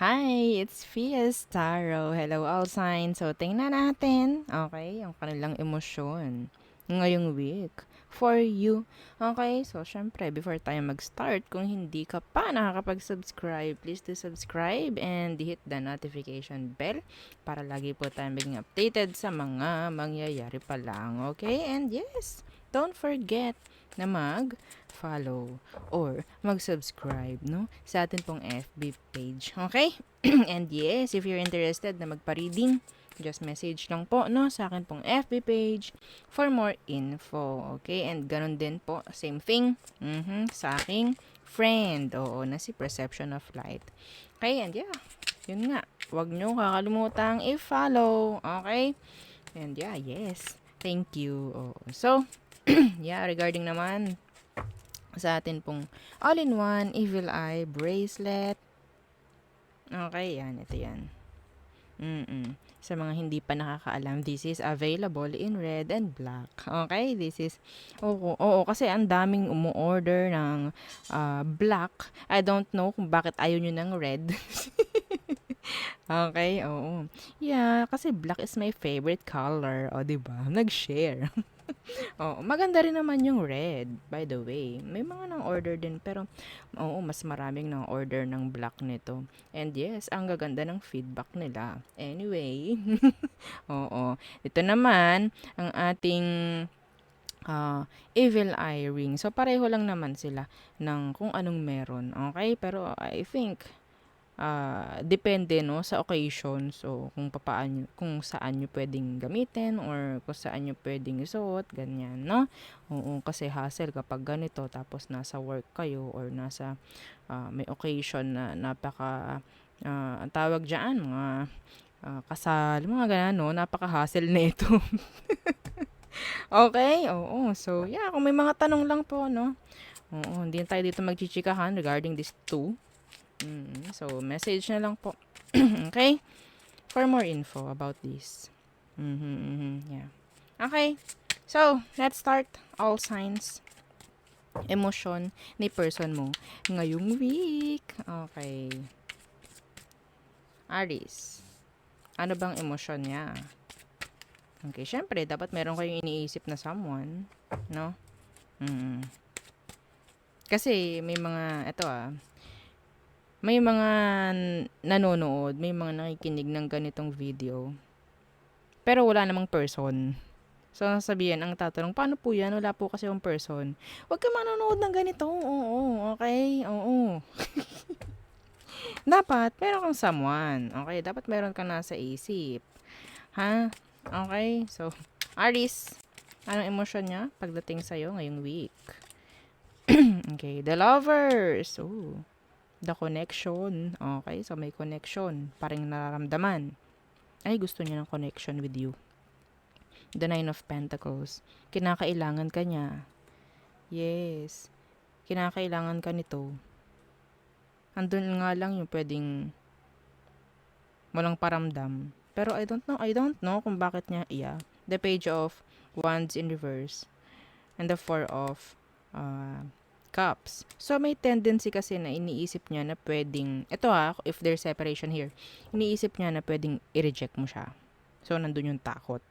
Hi, it's Fias Taro. Hello, all signs. So, tingnan natin, okay, ang kanilang emosyon ngayong week for you. Okay, so syempre, before tayo mag-start, kung hindi ka pa nakakapag-subscribe, please do subscribe and hit the notification bell para lagi po tayo maging updated sa mga mangyayari pa lang. Okay, and yes, don't forget na mag-follow or mag-subscribe, no? Sa atin pong FB page. Okay? And yes, if you're interested na magpa-reading, just message lang po, no? Sa akin pong FB page for more info. Okay? And ganun din po, same thing, sa aking friend. Oo, na si Perception of Light. Okay? And yeah, yun nga. Huwag nyo kakalimutang i-follow. Okay? And yeah, yes. Thank you. Oh. So, yeah, regarding naman sa atin pong all-in-one Evil Eye Bracelet. Okay, yan. Ito yan. Sa mga hindi pa nakakaalam, this is available in red and black. Okay, this is, oo, kasi ang daming umu-order ng black. I don't know kung bakit ayaw nyo ng red. Okay, oo. Yeah, kasi black is my favorite color. O, diba? Nag-share. Oo, maganda rin naman yung red, by the way. May mga nang-order din, pero oo, mas maraming nang-order ng black nito. And yes, ang gaganda ng feedback nila. Anyway, oo. Ito naman, ang ating Evil Eye Ring. So, pareho lang naman sila ng kung anong meron. Okay? Pero I think, depende no sa occasion, so kung papaano, kung saan nyo pwedeng gamitin or kung saan nyo pwedeng isuot, ganyan, no? Oo, kasi hassle kapag ganito tapos nasa work kayo or nasa may occasion na napaka ang tawag diyan, mga kasal, mga ganun, no? Napaka-hassle na ito. Okay, oo. So, yeah, kung may mga tanong lang po, no? Oo, hindi na tayo dito magchichikahan regarding these two. So, message na lang po. Okay? For more info about this. Yeah. Okay. So, let's start. All signs, emotion ni person mo ngayong week. Okay. Aries. Ano bang emosyon niya? Okay, syempre, dapat meron kayong iniisip na someone. No? Kasi, may mga nanonood, may mga nakikinig ng ganitong video. Pero wala namang person. So, sabihin, ang tatanong, paano po yan? Wala po kasi yung person. Huwag ka manonood ng ganito. Oo, okay? Oo. Dapat, meron kang someone. Okay? Dapat meron ka nasa isip. Ha? Okay? So, Aris, anong emosyon niya pagdating sa'yo ngayong week? Okay, the lovers. Ooh, the connection. Okay, so may connection. Parang nararamdaman. Ay, gusto niya ng connection with you. The Nine of Pentacles. Kinakailangan ka niya. Yes. Kinakailangan ka nito. Andun nga lang yung pwedeng walang paramdam. Pero I don't know kung bakit niya, yeah. The Page of Wands in reverse. And the Four of Cups. So, may tendency kasi na iniisip niya na pwedeng, if there's separation here, iniisip niya na pwedeng i-reject mo siya. So, nandun yung takot.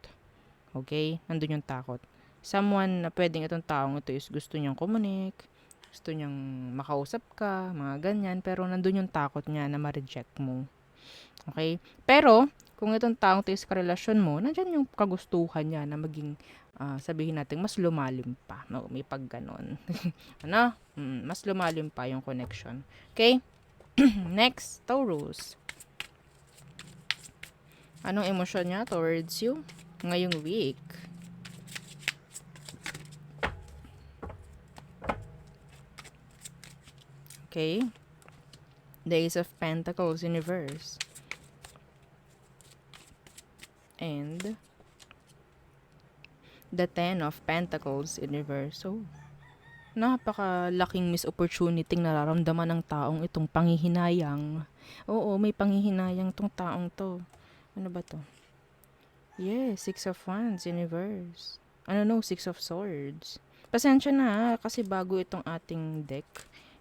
Okay? Nandun yung takot. Someone na pwedeng itong taong ito is gusto niyang communicate, gusto niyang makausap ka, mga ganyan, pero nandun yung takot niya na ma-reject mo. Okay? Pero, kung itong taong ito is karelasyon mo, nandyan yung kagustuhan niya na maging, sabihin natin, mas lumalim pa. No? May pag ganon. Ano? Mas lumalim pa yung connection. Okay? Next, Taurus. Anong emosyon niya towards you ngayong week? Okay? The Ace of Pentacles in reverse. And the Ten of Pentacles in reverse. So, napakalaking miss opportunity nararamdaman ng taong itong panghihinayang. Oo, may panghihinayang tong taong to. Ano ba to? Yes, Six of Wands in reverse. Six of Swords. Pasensya na kasi bago itong ating deck.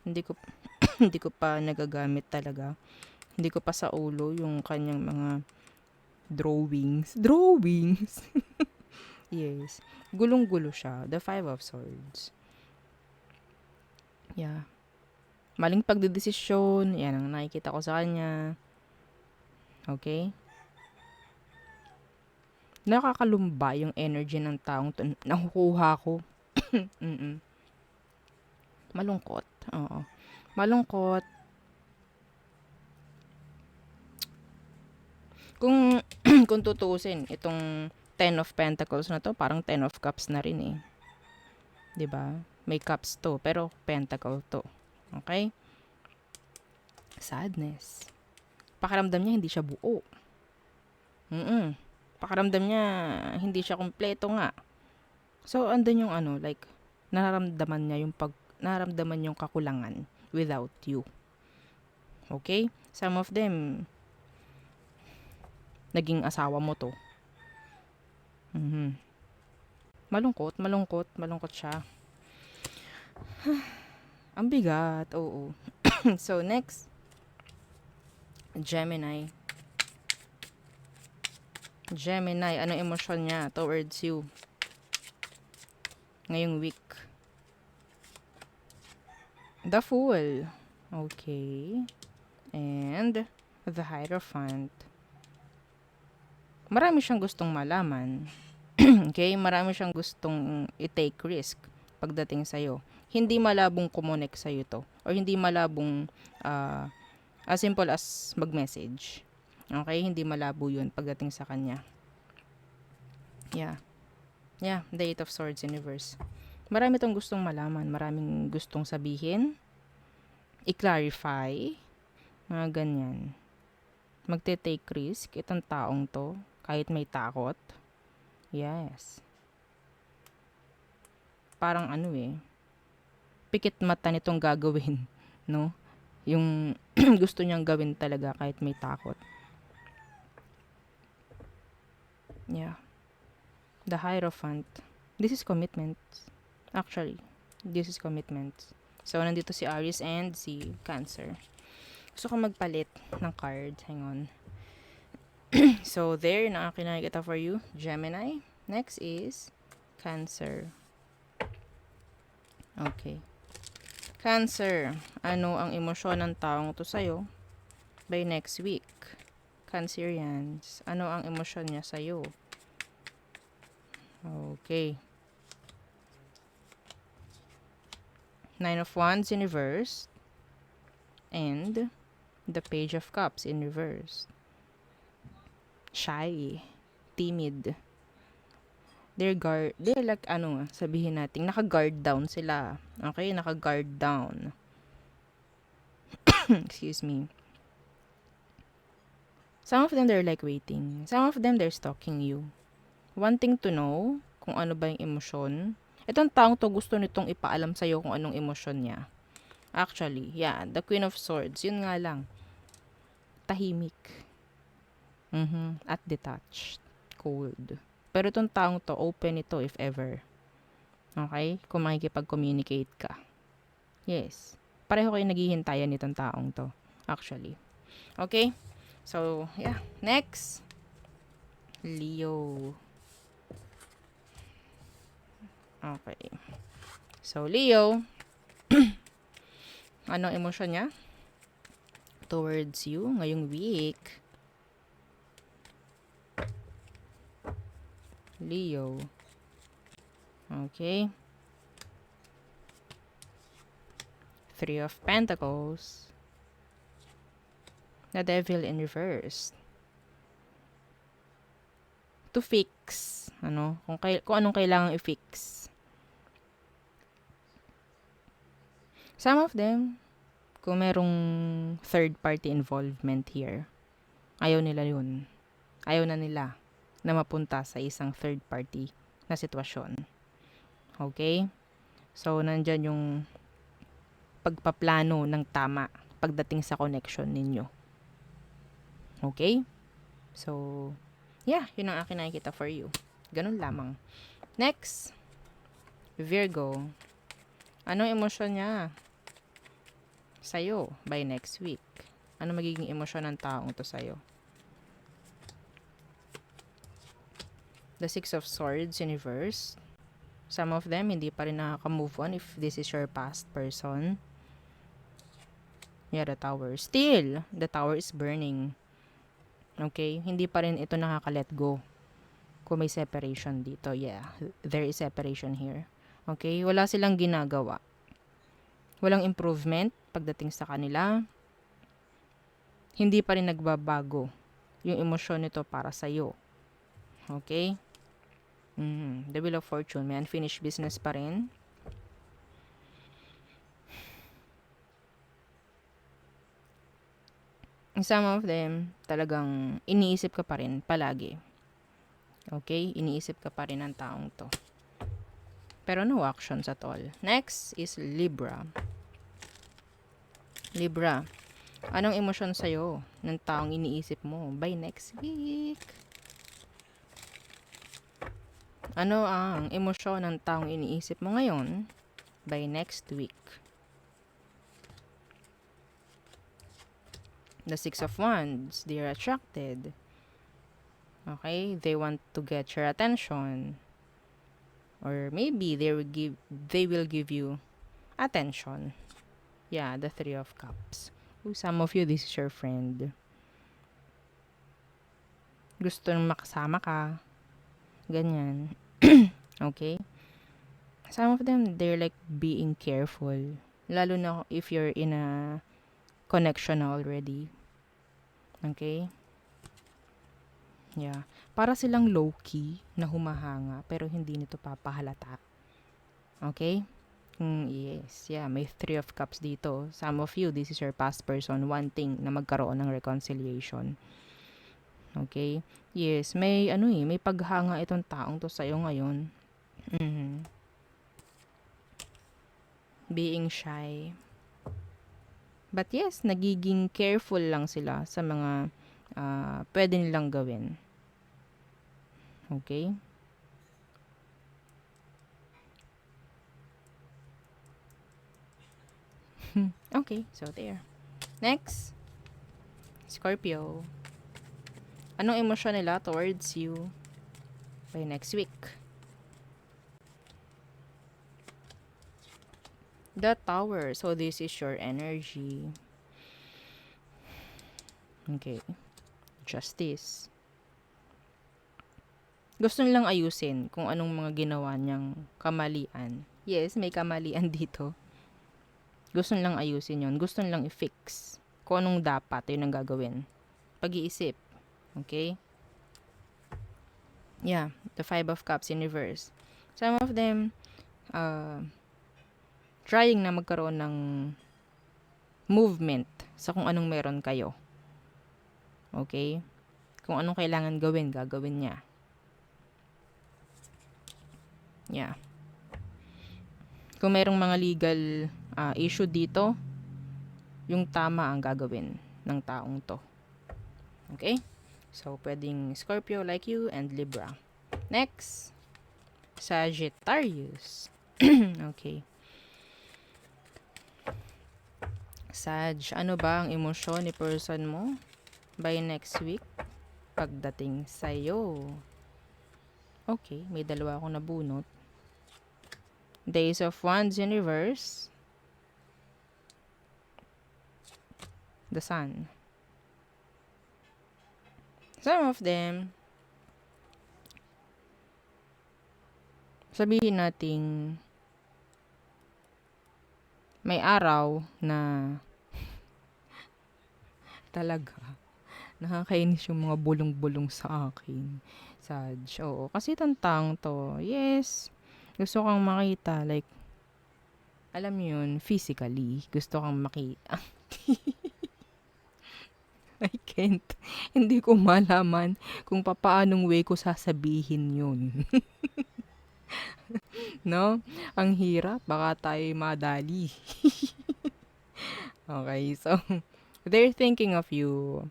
Hindi ko hindi ko pa nagagamit talaga. Hindi ko pa sa ulo yung kanyang mga drawings. Drawings! Yes. Gulong-gulo siya. The Five of Swords. Yeah. Maling pagdedesisyon. Yan ang nakikita ko sa kanya. Okay? Nakakalumba yung energy ng taong to. Nakukuha ko. Mm-mm. Malungkot. Oo. Malungkot. Kung kung tutuusin, itong Ten of Pentacles na to, parang Ten of Cups na rin eh. 'Di ba? May cups to, pero pentacle to. Okay? Sadness. Pakiramdam niya hindi siya buo. Pakiramdam niya hindi siya kumpleto nga. So, andun yung ano, like, nararamdaman yung kakulangan without you. Okay? Some of them, naging asawa mo to. Malungkot siya. Ang bigat, oo. So, next, Gemini. Gemini, anong emosyon niya towards you ngayong week? The Fool. Okay. And the Hierophant. Marami siyang gustong malaman. Okay? Marami siyang gustong i-take risk pagdating sa'yo. Hindi malabong kumonek sa'yo to. Or hindi malabong as simple as mag-message. Okay? Hindi malabo yun pagdating sa kanya. Yeah. Yeah, the Eight of Swords Universe. Marami tong gustong malaman. Maraming gustong sabihin. I-clarify. Mga ganyan. Magte-take risk. Itong taong to. Kahit may takot. Yes. Parang ano eh. Pikit mata nitong gagawin. No? Yung gusto niyang gawin talaga kahit may takot. Yeah. The Hierophant. This is commitment. Actually, this is commitment. So, nandito si Aries and si Cancer. Gusto ko magpalit ng card. Hang on. So, there na aking nakikita for you. Gemini. Next is Cancer. Okay. Cancer. Ano ang emosyon ng taong to sa'yo by next week? Cancerians. Ano ang emosyon niya sa'yo? Okay. Nine of Wands in reverse. And the Page of Cups in reverse. Shy. Timid. They're like sabihin natin, naka-guard down sila. Okay? Naka-guard down. Excuse me. Some of them, they're like waiting. Some of them, they're stalking you. Wanting to know kung ano ba yung emosyon. Itong taong to gusto nitong ipaalam sa'yo kung anong emosyon niya. Actually, yeah, the Queen of Swords, yun nga lang. Tahimik. At detached. Cold. Pero itong taong to, open ito if ever. Okay? Kung makikipag-communicate ka. Yes. Pareho kayo naghihintayan nitong taong to. Actually. Okay? So, yeah. Next. Leo. Okay. So, Leo. Anong emosyon niya towards you ngayong week? Leo. Okay. Three of Pentacles. The Devil in reverse. To fix. Kung anong kailangang i-fix. Some of them, kung merong third party involvement here, ayaw nila yun. Ayaw na nila na mapunta sa isang third party na sitwasyon. Okay? So, nandyan yung pagpaplano ng tama pagdating sa connection ninyo. Okay? So, yeah, yun ang akin nakikita for you. Ganun lamang. Next, Virgo. Anong emosyon niya sa'yo by next week? Ano magiging emosyon ng taong to sa'yo? The Six of Swords in reverse. Some of them, hindi pa rin nakaka-move on if this is your past person. Yeah, the Tower. Still, the Tower is burning. Okay? Hindi pa rin ito nakaka-let go. Kung may separation dito. Yeah, there is separation here. Okay? Wala silang ginagawa. Walang improvement pagdating sa kanila. Hindi pa rin nagbabago yung emosyon nito para sa'yo. Okay? The Wheel of Fortune. May unfinished business pa rin. Some of them, talagang iniisip ka pa rin palagi. Okay? Iniisip ka pa rin ng taong to. Pero no actions at all. Next is Libra. Libra. Anong emosyon sa'yo ng taong iniisip mo by next week? Ano ang emosyon ng taong iniisip mo ngayon by next week? The Six of Wands. They are attracted. Okay? They want to get your attention. Or maybe they will give you attention. Yeah, the Three of Cups. Some of you, this is your friend. Gusto nang makasama ka. Ganyan. Okay? Some of them, they're like being careful. Lalo na if you're in a connection already. Okay? Yeah. Para silang low-key na humahanga pero hindi nito papahalata. Okay? Yes. Yeah, may Three of Cups dito. Some of you, this is your past person wanting na magkaroon ng reconciliation. Okay? Yes, may may paghanga itong taong to sa'yo ngayon. Being shy. But yes, nagiging careful lang sila sa mga pwede nilang gawin. Okay? Okay, so there. Next, Scorpio. Anong emosyon nila towards you by next week? The Tower. So, this is your energy. Okay. Justice. Gusto nilang ayusin kung anong mga ginawa niyang kamalian. Yes, may kamalian dito. Gusto nilang ayusin yon. Gusto nilang i-fix kung anong dapat yun ang gagawin. Pag-iisip. Okay? Yeah, the Five of Cups in reverse. Some of them, trying na magkaroon ng movement sa kung anong meron kayo. Okay? Kung anong kailangan gawin, gagawin niya. Yeah. Kung merong mga legal issue dito, yung tama ang gagawin ng taong to. Okay? So, pwedeng Scorpio like you and Libra. Next, Sagittarius. Okay. Sag, ano ba ang emosyon ni person mo by next week pagdating sa'yo? Okay, may dalawa akong nabunot. Days of Wands in reverse. The Sun. Some of them, sabihin nating may araw na talaga nakakainis yung mga bulong-bulong sa akin. Sag, oo. Kasi tantang to, yes, gusto kang makita, like, alam yun, physically, gusto kang makita. I can't. Hindi ko malaman kung paanong way ko sasabihin yun. No? Ang hirap. Baka tayo madali. Okay, so, they're thinking of you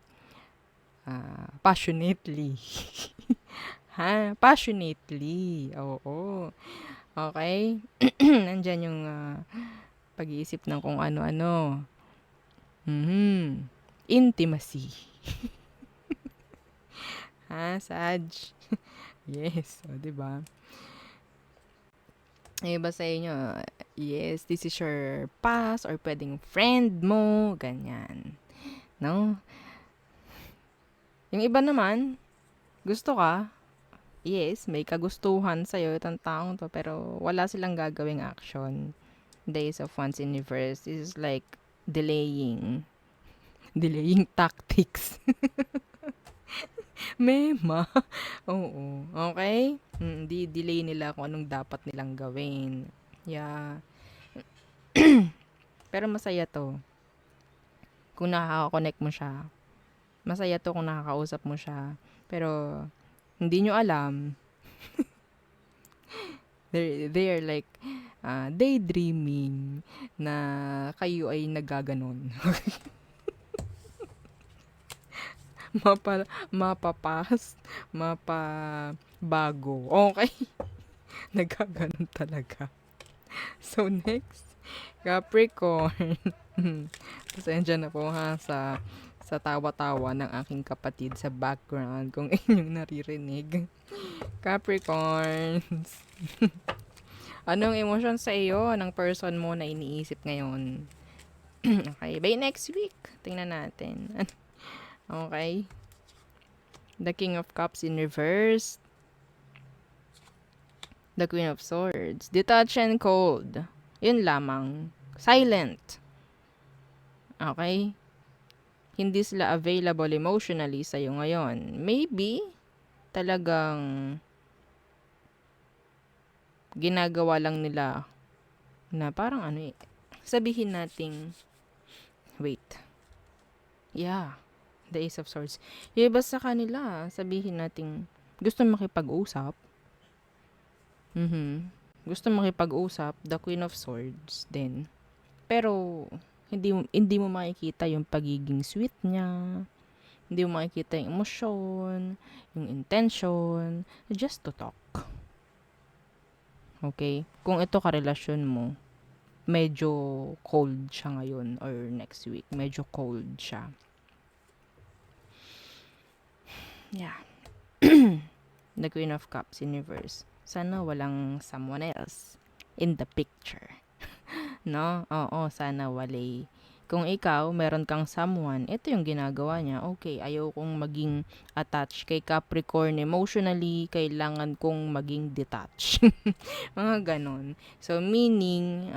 passionately. Ha? Passionately. Oo. Okay? Nandyan yung pag-iisip ng kung ano-ano. intimacy. Ha, Sag? Yes, o, diba? Yung iba sa inyo, yes, this is your past or pwedeng friend mo, ganyan. No? Yung iba naman, gusto ka, yes, may kagustuhan sa'yo itong taong to, pero wala silang gagawing action. Days of One's Universe is like delaying. Delaying tactics. Mema. Oo. Okay? Di-delay nila kung anong dapat nilang gawin. Yeah. Pero masaya to. Kung nakaka-connect mo siya. Masaya to kung nakakausap mo siya. Pero, hindi nyo alam. They're like, daydreaming na kayo ay nagaganon. Mapapas, mapabago. Okay? Nagaganon talaga. So, next, Capricorn. Pasensya na po ha sa tawa-tawa ng aking kapatid sa background kung inyong naririnig. Capricorns. Anong emosyon sa iyo ng person mo na iniisip ngayon? Okay, by next week, tingnan natin. Okay. The King of Cups in reverse. The Queen of Swords. Detached and cold. Yun lamang. Silent. Okay? Hindi sila available emotionally sa'yo ngayon. Maybe, talagang ginagawa lang nila na parang sabihin nating, wait. Yeah. The Ace of Swords. Yung iba sa kanila, sabihin nating, gusto makipag-usap. Gusto makipag-usap, the Queen of Swords din. Pero, hindi mo makikita yung pagiging sweet niya. Hindi mo makikita yung emosyon, yung intention, just to talk. Okay? Kung ito karelasyon mo, medyo cold siya ngayon or next week. Medyo cold siya. Yeah. The Queen of Cups in reverse. Sana walang someone else in the picture. No? Oo, sana walay. Kung ikaw, meron kang someone, ito yung ginagawa niya. Okay, ayaw kong maging attached kay Capricorn emotionally, kailangan kong maging detached. Mga ganon. So, meaning,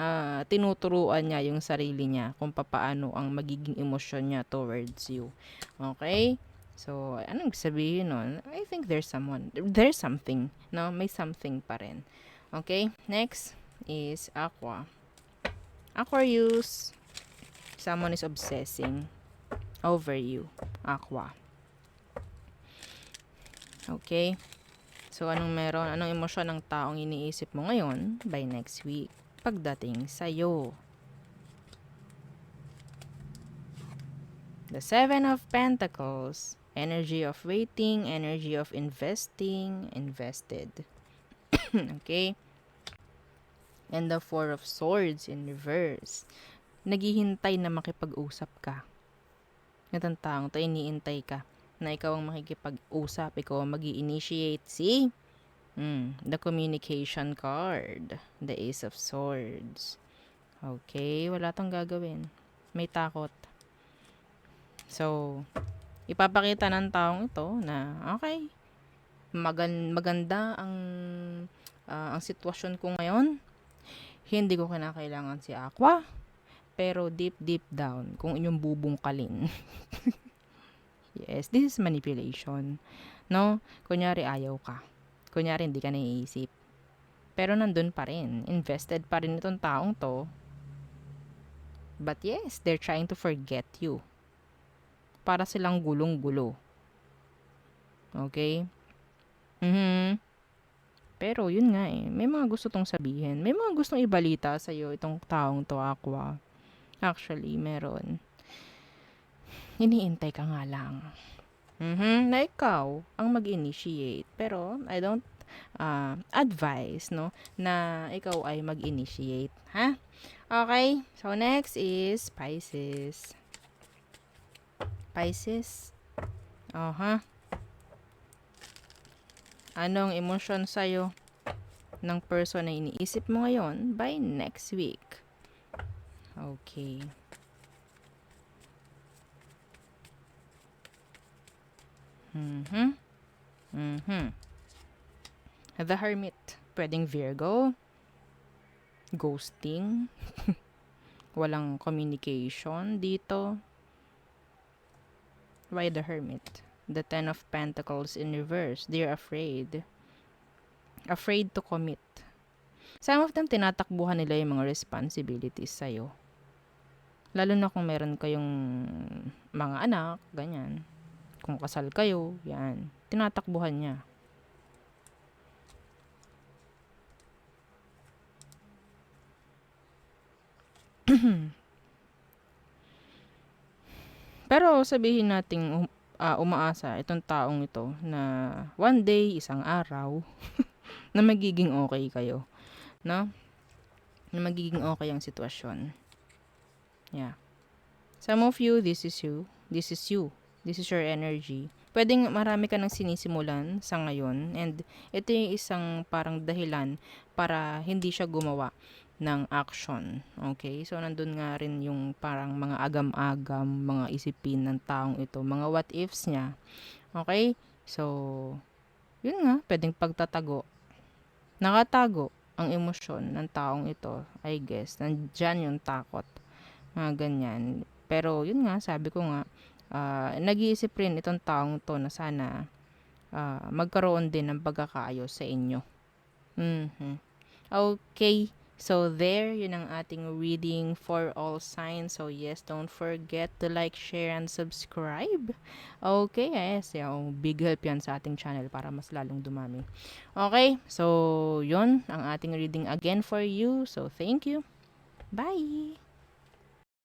tinuturuan niya yung sarili niya kung paano ang magiging emosyon niya towards you. Okay? So, anong sabihin nun? I think there's something, no? May something pa rin. Okay? Next is Aqua. Aquarius. Someone is obsessing over you. Aqua. Okay? So, anong meron? Anong emosyon ng taong iniisip mo ngayon by next week? Pagdating sa'yo. The Seven of Pentacles. Energy of waiting, energy of investing, invested. Okay? And the Four of Swords in reverse. Naghihintay na makipag-usap ka. Itong taong to, iniintay ka na ikaw ang makikipag-usap, ikaw ang mag-i-initiate. See? The communication card. The Ace of Swords. Okay, wala tong gagawin. May takot. So, ipapakita ng taong ito na, okay, maganda ang sitwasyon ko ngayon. Hindi ko kinakailangan si Aqua. Pero deep down, kung inyong bubungkalin. Yes, this is manipulation. No? Kunyari ayaw ka. Kunyari hindi ka naiisip. Pero nandun pa rin. Invested pa rin itong taong to. But yes, they're trying to forget you. Para silang gulong-gulo. Okay? Pero yun nga may mga gusto tong sabihin. May mga gustong ibalita sa'yo itong taong to, Aqua. Actually, meron. Iniintay ka nga lang. Na ikaw ang mag-initiate. Pero, I don't advise, no, na ikaw ay mag-initiate. Ha? Okay? So, next is Pisces. Pisces. Anong emosyon sa'yo ng person na iniisip mo ngayon by next week? Okay. The Hermit. Pwedeng Virgo. Ghosting. Walang communication dito. Why the Hermit? The Ten of Pentacles in reverse. They're afraid. Afraid to commit. Some of them, tinatakbuhan nila yung mga responsibilities sa'yo. Lalo na kung meron kayong mga anak, ganyan. Kung kasal kayo, yan. Tinatakbuhan niya. Pero sabihin nating umaasa itong taong ito na one day, isang araw, na magiging okay kayo. No? Na magiging okay ang sitwasyon. Yeah. Some of you, this is you. This is you. This is your energy. Pwedeng marami ka nang sinisimulan sa ngayon, and ito yung isang parang dahilan para hindi siya gumawa ng action. Okay? So, nandun nga rin yung parang mga agam-agam, mga isipin ng taong ito, mga what ifs niya. Okay? So, yun nga, pwedeng pagtatago. Nakatago ang emosyon ng taong ito, I guess. Nandyan yung takot. Mga ganyan. Pero, yun nga, sabi ko nga, nag-iisip rin itong taong to na sana magkaroon din ng pagkakaayos sa inyo. Okay. So, there, yun ang ating reading for all signs. So, yes, don't forget to like, share, and subscribe. Okay, yes. Big help yan sa ating channel para mas lalong dumami. Okay, so, yun ang ating reading again for you. So, thank you. Bye!